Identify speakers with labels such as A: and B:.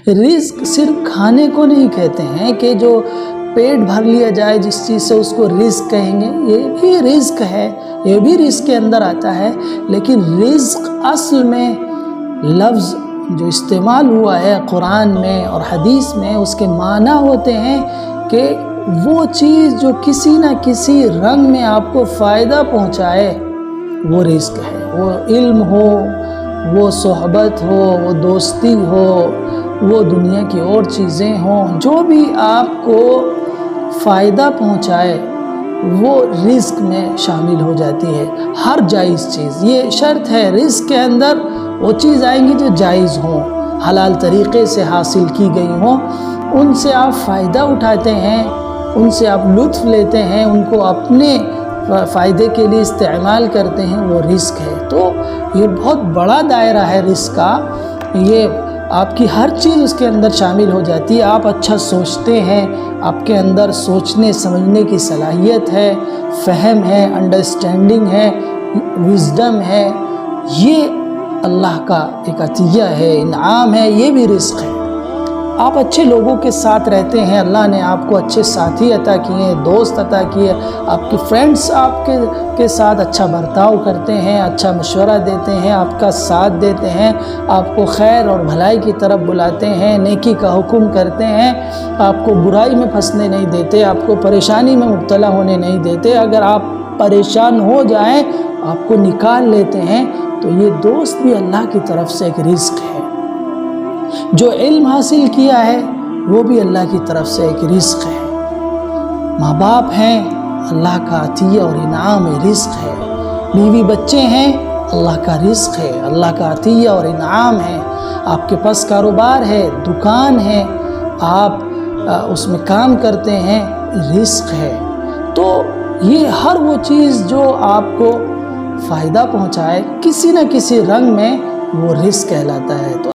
A: رزق صرف کھانے کو نہیں کہتے ہیں کہ جو پیٹ بھر لیا جائے جس چیز سے اس کو رزق کہیں گے، یہ بھی رزق ہے، یہ بھی رزق کے اندر آتا ہے، لیکن رزق اصل میں لفظ جو استعمال ہوا ہے قرآن میں اور حدیث میں، اس کے معنی ہوتے ہیں کہ وہ چیز جو کسی نہ کسی رنگ میں آپ کو فائدہ پہنچائے وہ رزق ہے۔ وہ علم ہو، وہ صحبت ہو، وہ دوستی ہو، وہ دنیا کی اور چیزیں ہوں، جو بھی آپ کو فائدہ پہنچائے وہ رزق میں شامل ہو جاتی ہے۔ ہر جائز چیز، یہ شرط ہے رزق کے اندر وہ چیز آئیں گی جو جائز ہوں، حلال طریقے سے حاصل کی گئی ہوں، ان سے آپ فائدہ اٹھاتے ہیں، ان سے آپ لطف لیتے ہیں، ان کو اپنے فائدے کے لیے استعمال کرتے ہیں، وہ رزق ہے۔ تو یہ بہت بڑا دائرہ ہے رزق کا، یہ آپ کی ہر چیز اس کے اندر شامل ہو جاتی ہے۔ آپ اچھا سوچتے ہیں، آپ کے اندر سوچنے سمجھنے کی صلاحیت ہے، فہم ہے، انڈرسٹینڈنگ ہے، وزڈم ہے، یہ اللہ کا ایک عطیہ ہے، انعام ہے، یہ بھی رزق ہے۔ آپ اچھے لوگوں کے ساتھ رہتے ہیں، اللہ نے آپ کو اچھے ساتھی عطا کیے ہیں، دوست عطا کیے، آپ کے فرینڈس آپ کے ساتھ اچھا برتاؤ کرتے ہیں، اچھا مشورہ دیتے ہیں، آپ کا ساتھ دیتے ہیں، آپ کو خیر اور بھلائی کی طرف بلاتے ہیں، نیکی کا حکم کرتے ہیں، آپ کو برائی میں پھنسنے نہیں دیتے، آپ کو پریشانی میں مبتلا ہونے نہیں دیتے، اگر آپ پریشان ہو جائیں آپ کو نکال لیتے ہیں، تو یہ دوست بھی اللہ کی طرف سے ایک رزق ہے۔ جو علم حاصل کیا ہے وہ بھی اللہ کی طرف سے ایک رزق ہے۔ ماں باپ ہیں، اللہ کا عطیہ اور انعام ہے، رزق ہے۔ بیوی بچے ہیں، اللہ کا رزق ہے، اللہ کا عطیہ اور انعام ہے۔ آپ کے پاس کاروبار ہے، دکان ہے، آپ اس میں کام کرتے ہیں، رزق ہے۔ تو یہ ہر وہ چیز جو آپ کو فائدہ پہنچائے کسی نہ کسی رنگ میں، وہ رزق کہلاتا ہے۔ تو